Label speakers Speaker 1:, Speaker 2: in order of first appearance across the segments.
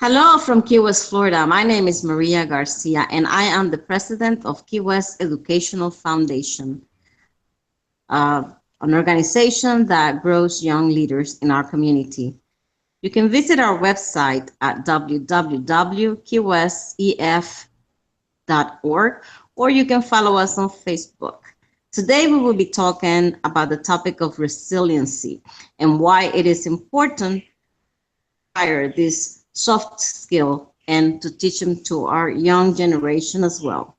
Speaker 1: Hello from Key West, Florida. My name is Maria Garcia, and I am the president of Key West Educational Foundation, an organization that grows young leaders in our community. You can visit our website at www.keywestef.org, or you can follow us on Facebook. Today, we will be talking about the topic of resiliency and why it is important to acquire this soft skill and to teach them to our young generation as well.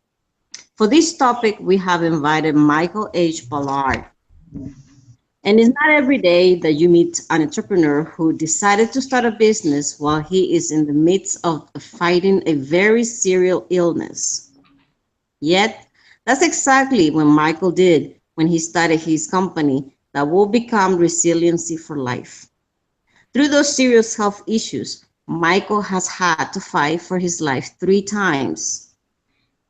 Speaker 1: For this topic, we have invited Michael H. Ballard. And it's not every day that you meet an entrepreneur who decided to start a business while he is in the midst of fighting a very serious illness. Yet, that's exactly what Michael did when he started his company that will become Resiliency for Life. Through those serious health issues, Michael has had to fight for his life 3 times.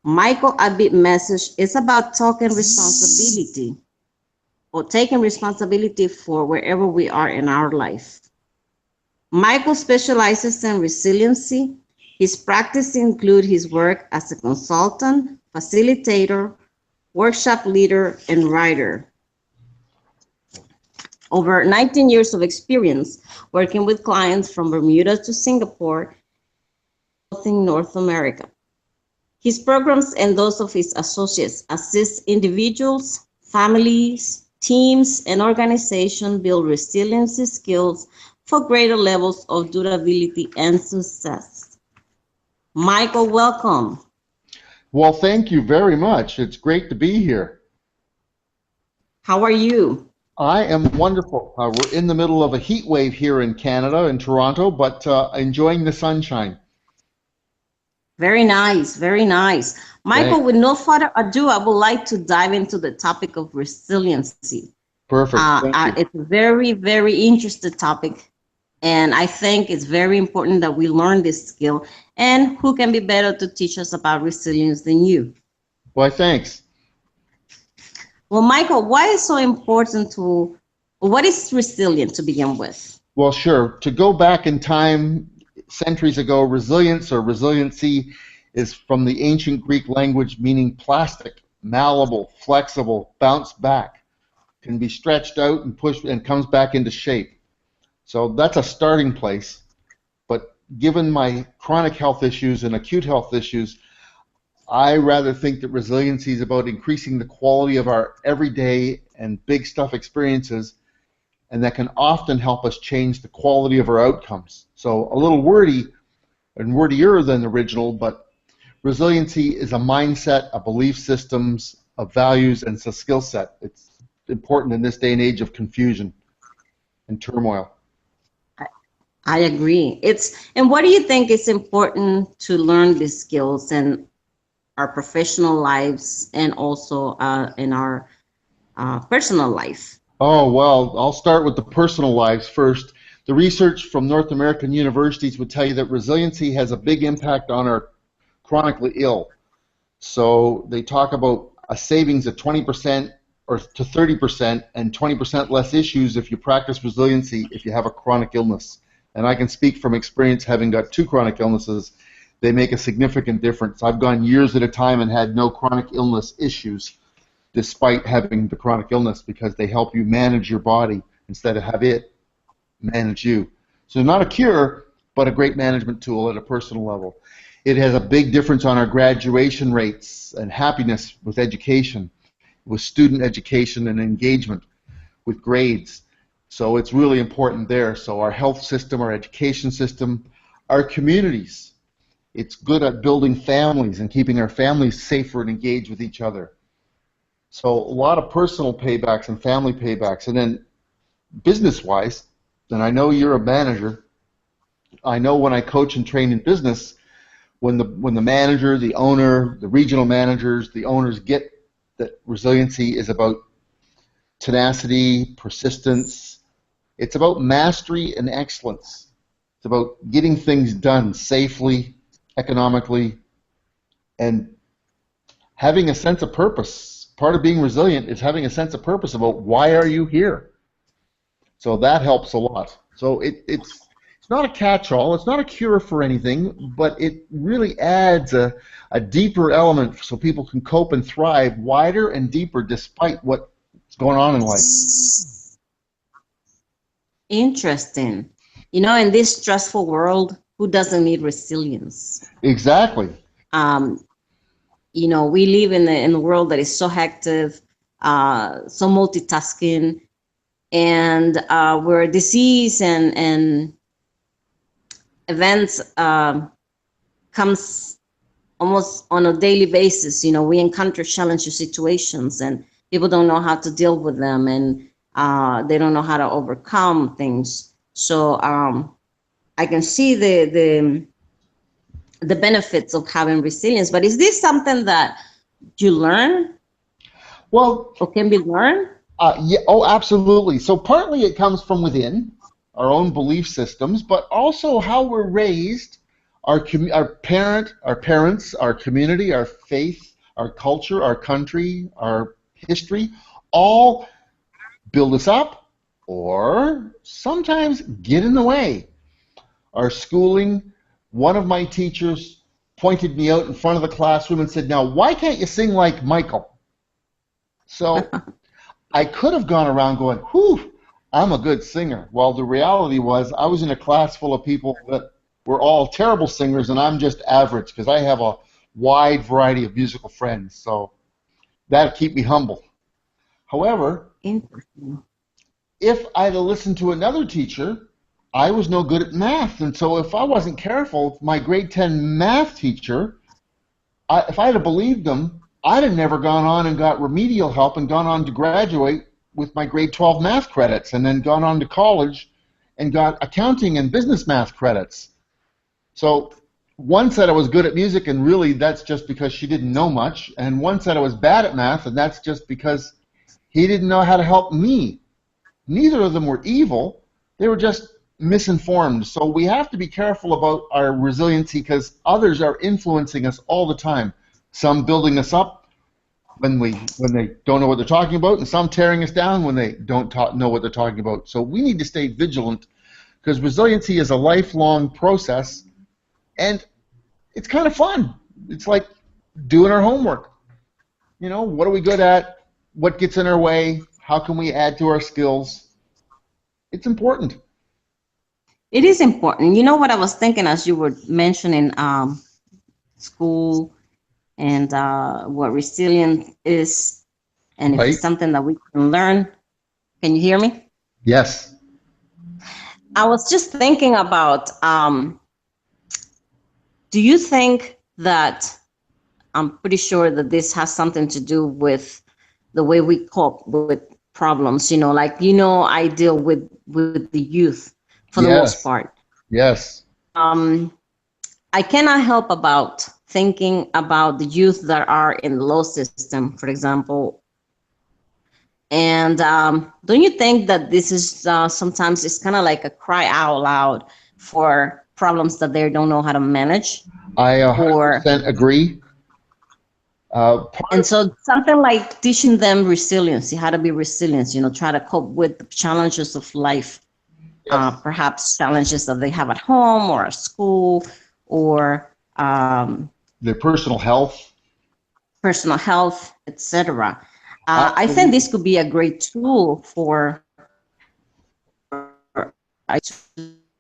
Speaker 1: Michael's upbeat message is about taking responsibility for wherever we are in our life. Michael specializes in resiliency. His practice includes his work as a consultant, facilitator, workshop leader, and writer. Over 19 years of experience working with clients from Bermuda to Singapore in North America. His programs and those of his associates assist individuals, families, teams, and organizations build resiliency skills for greater levels of durability and success. Michael, welcome.
Speaker 2: Well, thank you very much. It's great to be here.
Speaker 1: How are you?
Speaker 2: I am wonderful. We're in the middle of a heat wave here in Canada, in Toronto, but enjoying the sunshine.
Speaker 1: Very nice, very nice. Michael,
Speaker 2: Thanks.
Speaker 1: with no further ado, I would like to dive into the topic of resiliency.
Speaker 2: Perfect. Thank you.
Speaker 1: It's a very, very interesting topic, and I think it's very important that we learn this skill. And who can be better to teach us about resilience than you?
Speaker 2: Why, thanks.
Speaker 1: Well, Michael, why is so important what is resilient to begin with?
Speaker 2: Well, sure. To go back in time, centuries ago, resilience or resiliency is from the ancient Greek language meaning plastic, malleable, flexible, bounce back, can be stretched out and pushed and comes back into shape. So that's a starting place. But given my chronic health issues and acute health issues, I rather think that resiliency is about increasing the quality of our everyday and big stuff experiences, and that can often help us change the quality of our outcomes. So a little wordy and wordier than the original, but resiliency is a mindset, a belief systems, a values, and it's a skill set. It's important in this day and age of confusion and turmoil.
Speaker 1: I agree. And what do you think is important to learn these skills in our professional lives and also in our personal life?
Speaker 2: Oh, well, I'll start with the personal lives first. The research from North American universities would tell you that resiliency has a big impact on our chronically ill. So they talk about a savings of 20% or to 30% and 20% less issues if you practice resiliency if you have a chronic illness. And I can speak from experience having got 2 chronic illnesses. They make a significant difference. I've gone years at a time and had no chronic illness issues despite having the chronic illness because they help you manage your body instead of have it manage you. So not a cure, but a great management tool at a personal level. It has a big difference on our graduation rates and happiness with education, with student education and engagement, with grades. So it's really important there. So our health system, our education system, our communities. It's good at building families and keeping our families safer and engaged with each other. So a lot of personal paybacks and family paybacks. And then business-wise, and I know you're a manager, I know when I coach and train in business, when the manager, the owner, the regional managers, the owners get that resiliency is about tenacity, persistence. It's about mastery and excellence. It's about getting things done safely, economically, and having a sense of purpose. Part of being resilient is having a sense of purpose about why are you here. So that helps a lot. So it's It's not a catch-all. It's not a cure for anything, but it really adds a deeper element so people can cope and thrive wider and deeper despite what's going on in life.
Speaker 1: Interesting. You know, in this stressful world, who doesn't need resilience?
Speaker 2: Exactly.
Speaker 1: You know, we live in a world that is so hectic, so multitasking, and where disease and events comes almost on a daily basis. You know, we encounter challenging situations, and people don't know how to deal with them, and they don't know how to overcome things. So I can see the benefits of having resilience. But is this something that you learn?
Speaker 2: Well,
Speaker 1: Or can be learned?
Speaker 2: yeah, oh, absolutely. So partly it comes from within our own belief systems, but also how we're raised, our parents, our community, our faith, our culture, our country, our history, all build us up or sometimes get in the way. Our schooling, one of my teachers pointed me out in front of the classroom and said, "Now, why can't you sing like Michael?" So I could have gone around going, "Whew, I'm a good singer." Well, the reality was I was in a class full of people that were all terrible singers, and I'm just average because I have a wide variety of musical friends. So that'll keep me humble. However, if I'd have listened to another teacher, I was no good at math. And so if I wasn't careful, my grade 10 math teacher, if I'd have believed him, I'd have never gone on and got remedial help and gone on to graduate with my grade 12 math credits and then gone on to college and got accounting and business math credits. So one said I was good at music, and really that's just because she didn't know much. And one said I was bad at math, and that's just because he didn't know how to help me. Neither of them were evil. They were just misinformed. So we have to be careful about our resiliency because others are influencing us all the time. Some building us up when they don't know what they're talking about, and some tearing us down when they don't know what they're talking about. So we need to stay vigilant because resiliency is a lifelong process, and it's kind of fun. It's like doing our homework. You know, what are we good at? What gets in our way? How can we add to our skills? It's important.
Speaker 1: It is important. You know what I was thinking as you were mentioning school and what resilience is, and if
Speaker 2: Right.
Speaker 1: it's something that we can learn. Can you hear me?
Speaker 2: Yes.
Speaker 1: I was just thinking about, do you think that, I'm pretty sure that this has something to do with the way we cope with problems, you know, like, you know, I deal with the youth for the most part.
Speaker 2: Yes.
Speaker 1: I cannot help about thinking about the youth that are in the law system, for example. And don't you think that this is sometimes it's kind of like a cry out loud for problems that they don't know how to manage?
Speaker 2: I 100% agree.
Speaker 1: And so something like teaching them resiliency, how to be resilient, you know, try to cope with the challenges of life, perhaps challenges that they have at home or at school or
Speaker 2: their personal health,
Speaker 1: etc. I think this could be a great tool for I to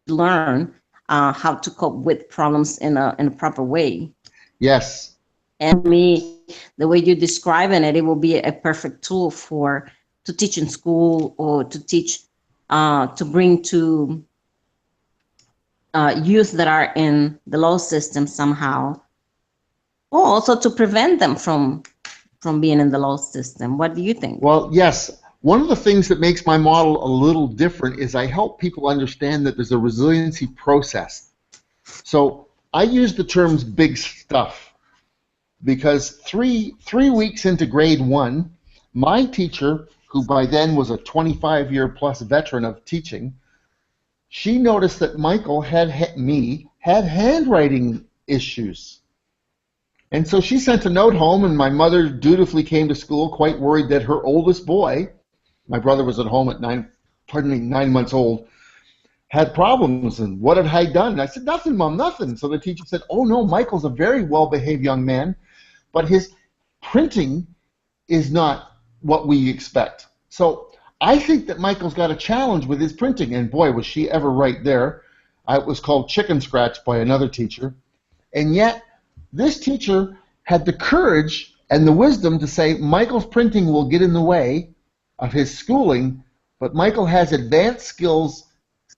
Speaker 1: learn how to cope with problems in a proper way.
Speaker 2: Yes.
Speaker 1: And me, the way you're describing it, it will be a perfect tool to teach in school or to teach to bring to youth that are in the law system somehow, or also to prevent them from being in the law system. What do you think?
Speaker 2: Well, yes. One of the things that makes my model a little different is I help people understand that there's a resiliency process. So I use the terms big stuff because three weeks into grade 1, my teacher, who by then was a 25-year plus veteran of teaching, she noticed that Michael had handwriting issues. And so she sent a note home, and my mother dutifully came to school quite worried that her oldest boy, my brother was at home at 9 months old, had problems, and what had I done? And I said, nothing, Mom, nothing. So the teacher said, oh no, Michael's a very well-behaved young man, but his printing is not what we expect. So I think that Michael's got a challenge with his printing, and boy, was she ever right there. I was called chicken scratch by another teacher, and yet this teacher had the courage and the wisdom to say Michael's printing will get in the way of his schooling, but Michael has advanced skills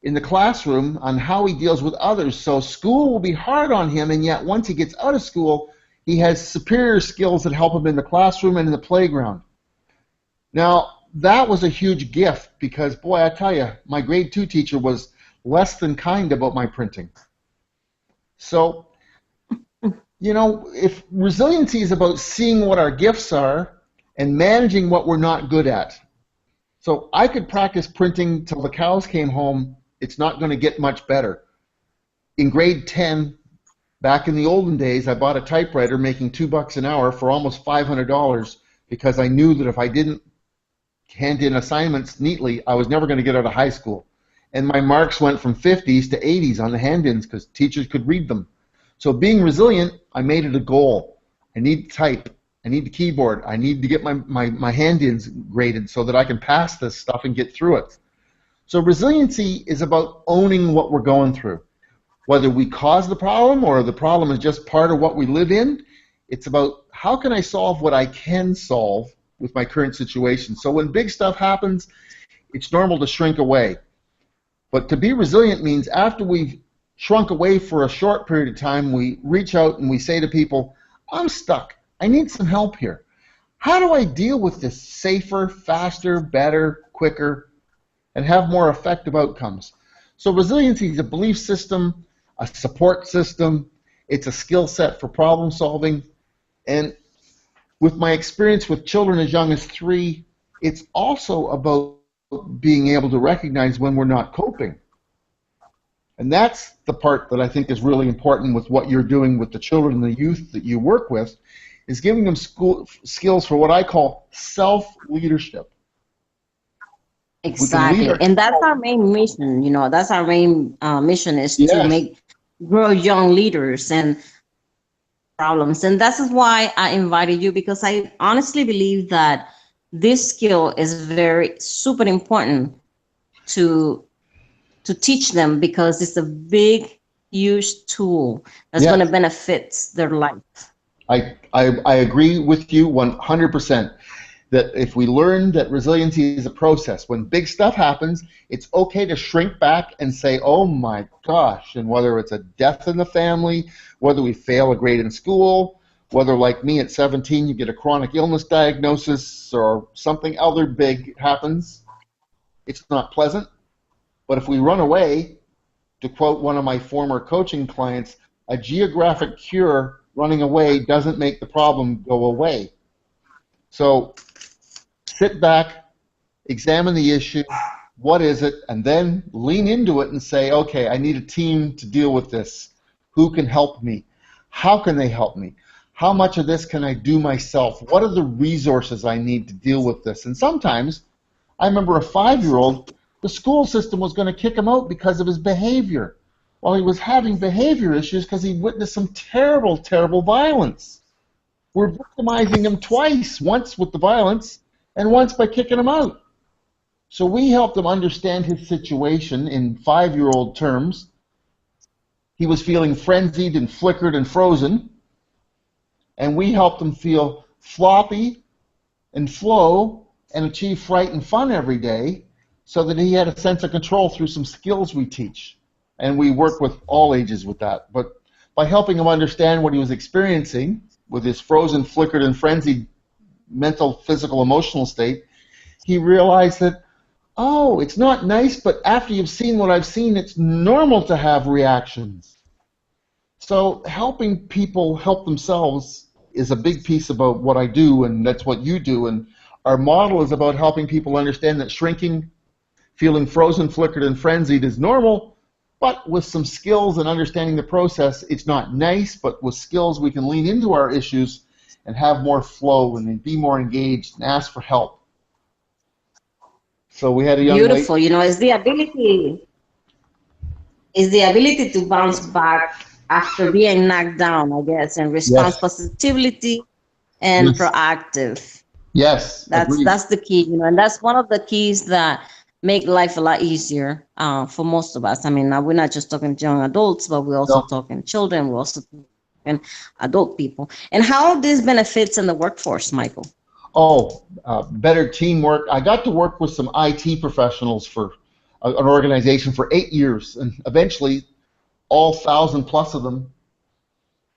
Speaker 2: in the classroom on how he deals with others, so school will be hard on him, and yet once he gets out of school, he has superior skills that help him in the classroom and in the playground. Now, that was a huge gift because, boy, I tell you, my grade 2 teacher was less than kind about my printing. So, you know, if resiliency is about seeing what our gifts are and managing what we're not good at. So I could practice printing till the cows came home. It's not going to get much better. In grade 10, back in the olden days, I bought a typewriter making $2 an hour for almost $500 because I knew that if I didn't hand in assignments neatly, I was never going to get out of high school. And my marks went from 50s to 80s on the hand-ins because teachers could read them. So being resilient, I made it a goal. I need to type. I need the keyboard. I need to get my hand-ins graded so that I can pass this stuff and get through it. So resiliency is about owning what we're going through. Whether we cause the problem or the problem is just part of what we live in, it's about how can I solve what I can solve with my current situation. So when big stuff happens, it's normal to shrink away. But to be resilient means after we've shrunk away for a short period of time, we reach out and we say to people, I'm stuck. I need some help here. How do I deal with this safer, faster, better, quicker, and have more effective outcomes? So resiliency is a belief system, a support system. It's a skill set for problem solving. And with my experience with children as young as 3, it's also about being able to recognize when we're not coping. And that's the part that I think is really important with what you're doing with the children and the youth that you work with, is giving them skills for what I call self-leadership.
Speaker 1: Exactly, and that's our main mission. You know, that's our main mission is to grow young leaders and problems. And that's why I invited you, because I honestly believe that this skill is very super important to teach them, because it's a big, huge tool that's going to benefit their life.
Speaker 2: I agree with you 100%. That if we learn that resiliency is a process, when big stuff happens, it's okay to shrink back and say, oh my gosh, and whether it's a death in the family, whether we fail a grade in school, whether like me at 17 you get a chronic illness diagnosis or something other big happens, it's not pleasant. But if we run away, to quote one of my former coaching clients, a geographic cure running away doesn't make the problem go away. So sit back, examine the issue, what is it, and then lean into it and say, okay, I need a team to deal with this. Who can help me? How can they help me? How much of this can I do myself? What are the resources I need to deal with this? And sometimes, I remember a 5-year-old, the school system was going to kick him out because of his behavior. Well, he was having behavior issues because he witnessed some terrible, terrible violence. We're victimizing him twice, once with the violence and once by kicking him out. So we helped him understand his situation in 5-year-old terms. He was feeling frenzied and flickered and frozen, and we helped him feel floppy and flow and achieve fright and fun every day so that he had a sense of control through some skills we teach. And we work with all ages with that. But by helping him understand what he was experiencing with his frozen, flickered, and frenzied mental, physical, emotional state, he realized that, oh, it's not nice, but after you've seen what I've seen, it's normal to have reactions. So helping people help themselves is a big piece about what I do, and that's what you do. And our model is about helping people understand that shrinking, feeling frozen, flickered, and frenzied is normal, but with some skills and understanding the process, it's not nice, but with skills we can lean into our issues and have more flow and be more engaged and ask for help. So we had a young
Speaker 1: Beautiful. You know, it's the ability. is the ability to bounce back after being knocked down, I guess, and respond
Speaker 2: Yes.
Speaker 1: positively and
Speaker 2: Yes.
Speaker 1: proactive.
Speaker 2: Yes. Agreed.
Speaker 1: That's the key, and that's one of the keys that make life a lot easier for most of us. I mean, we're not just talking young adults, but we're also
Speaker 2: No.
Speaker 1: talking children. We're also talking adult people. And how this benefits in the workforce, Michael?
Speaker 2: Oh, better teamwork. I got to work with some IT professionals for an organization for 8 years, and eventually all 1,000+ of them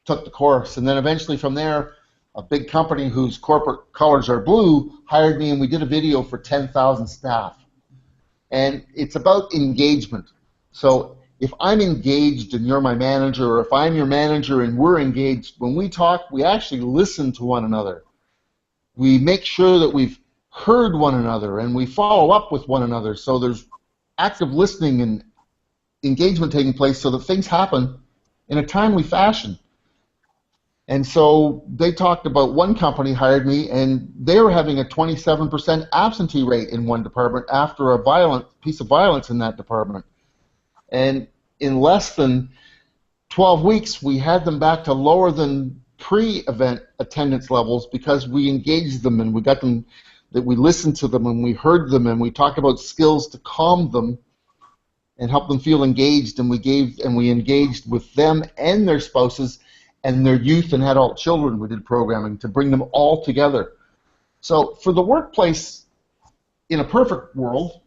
Speaker 2: took the course. And then eventually from there, a big company whose corporate colors are blue hired me, and we did a video for 10,000 staff. And it's about engagement. So if I'm engaged and you're my manager, or if I'm your manager and we're engaged, when we talk, we actually listen to one another. We make sure that we've heard one another and we follow up with one another. So there's active listening and engagement taking place so that things happen in a timely fashion. And so they talked about one company hired me, and they were having a 27% absentee rate in one department after a violent piece of violence in that department. And in less than 12 weeks, we had them back to lower than pre-event attendance levels because we engaged them and we got them, that we listened to them and we heard them and we talked about skills to calm them and help them feel engaged, and we engaged with them and their spouses and their youth and adult children. We did programming to bring them all together. So for the workplace, in a perfect world,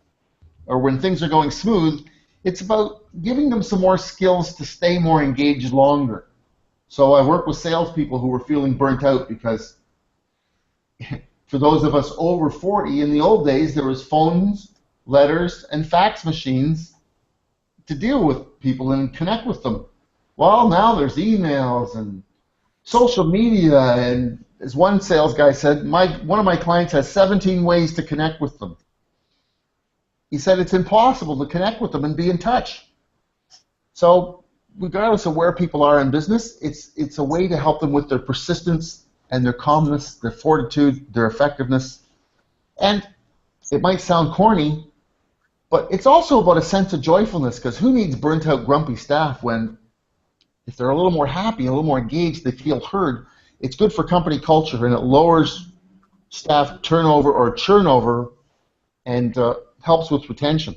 Speaker 2: or when things are going smooth, it's about giving them some more skills to stay more engaged longer. So I work with salespeople who were feeling burnt out because for those of us over 40, in the old days, there was phones, letters, and fax machines to deal with people and connect with them. Well, now there's emails and social media, and as one sales guy said, one of my clients has 17 ways to connect with them. He said it's impossible to connect with them and be in touch. So regardless of where people are in business, it's a way to help them with their persistence and their calmness, their fortitude, their effectiveness. And it might sound corny, but it's also about a sense of joyfulness, because who needs burnt out, grumpy staff when if they're a little more happy, a little more engaged, they feel heard? It's good for company culture, and it lowers staff turnover or churnover and helps with retention.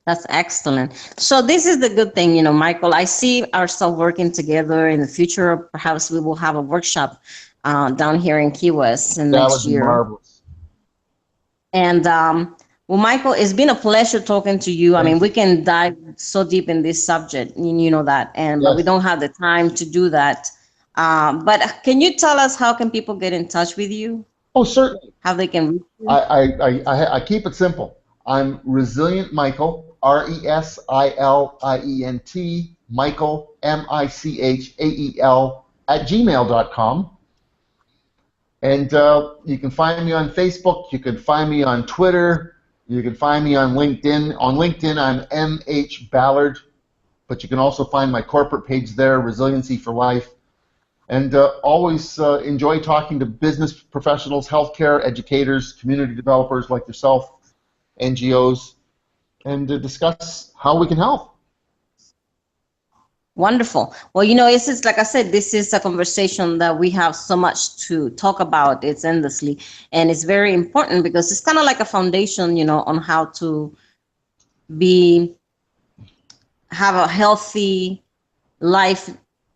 Speaker 1: That's excellent. So this is the good thing, Michael. I see ourselves working together in the future. Perhaps we will have a workshop down here in Key West next year.
Speaker 2: Marvelous.
Speaker 1: And well, Michael, it's been a pleasure talking to you. I mean, we can dive so deep in this subject, you know that, but we don't have the time to do that. But can you tell us how can people get in touch with you?
Speaker 2: Oh, certainly.
Speaker 1: How they can reach you?
Speaker 2: I keep it simple. I'm Resilient Michael, RESILIENT, Michael, MICHAEL, @gmail.com. And you can find me on Facebook. You can find me on Twitter. You can find me on LinkedIn. On LinkedIn, I'm MH Ballard, but you can also find my corporate page there, Resiliency for Life. And always enjoy talking to business professionals, healthcare educators, community developers like yourself, NGOs, and to discuss how we can help.
Speaker 1: Wonderful. Well, it's just, like I said, this is a conversation that we have so much to talk about. It's endlessly, and it's very important because it's kind of like a foundation, on how to have a healthy life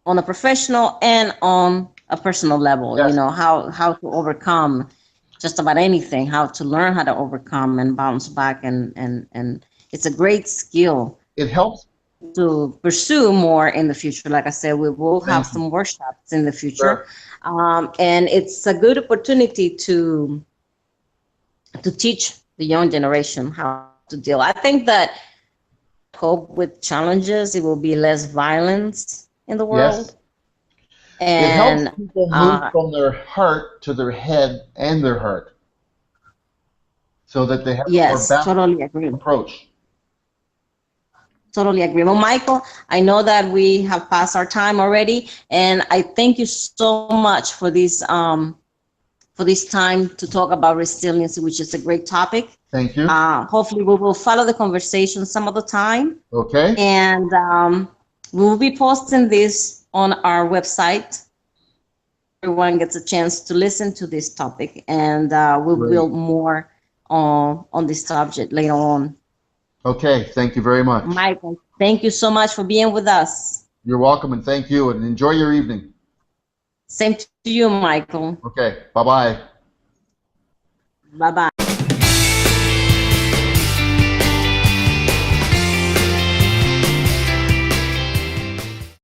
Speaker 1: on a professional and on a personal level.
Speaker 2: Yes.
Speaker 1: How to overcome just about anything, how to learn how to overcome and bounce back, and it's a great skill.
Speaker 2: It helps
Speaker 1: to pursue more in the future. Like I said, we will have some workshops in the future. Sure. And it's a good opportunity to teach the young generation how to deal. I think that cope with challenges, it will be less violence in the world.
Speaker 2: Yes.
Speaker 1: And
Speaker 2: it helps people move from their heart to their head and their heart, so that they have a more balanced approach.
Speaker 1: Totally agree. Well, Michael, I know that we have passed our time already, and I thank you so much for this for this time to talk about resiliency, which is a great topic.
Speaker 2: Thank you.
Speaker 1: Hopefully we will follow the conversation some other time.
Speaker 2: Okay.
Speaker 1: And we will be posting this on our website. Everyone gets a chance to listen to this topic, and we'll build more on this subject later on.
Speaker 2: Okay, thank you very much.
Speaker 1: Michael, thank you so much for being with us.
Speaker 2: You're welcome, and thank you, and enjoy your evening.
Speaker 1: Same to you, Michael.
Speaker 2: Okay, bye-bye.
Speaker 1: Bye-bye.